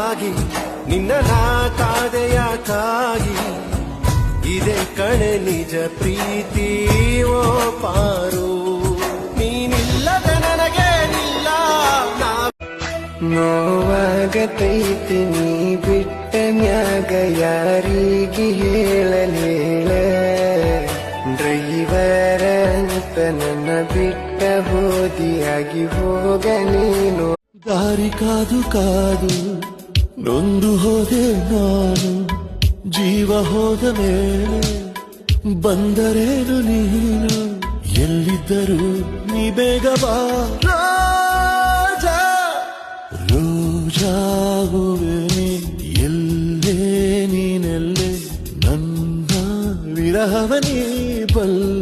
ಯಾಕಾಗಿ ನಿನ್ನ ನಾ ಕಾದೆಯಾಕಾಗಿ ಇದೇ ಕಣೆ ನಿಜ ಪ್ರೀತಿ ಓ ಪಾರು ನೀನಿಲ್ಲದ ನನಗೇನಿಲ್ಲ ನೋವಾಗತೈತಿ ನೀ ಬಿಟ್ಟ ಮ್ಯಾಗ ಯಾರಿಗೆ ಹೇಳಲೇಳ ಡ್ರೈವರ ಅಂತ ನನ್ನ ಬಿಟ್ಟ ಹೋದಿಯಾಗಿ ಹೋಗ ನೀನು ದಾರಿ ಕಾದು ಕಾದು ನೊಂದು ಹೋದೆ ನಾನು ಜೀವ ಹೋದ ಮೇಲೆ ಬಂದರೇನು ನೀನು ಎಲ್ಲಿದ್ದರೂ ನೀ ಬೇಗ ಬಾ ರಾಜಾ ರೋಜಾ ಹೂವೆ ನೀ ಎಲ್ಲೇ ನೀನೆಲ್ಲೇ ನನ್ನ ವಿರಹವ ನೀ ಬಲ್ಲ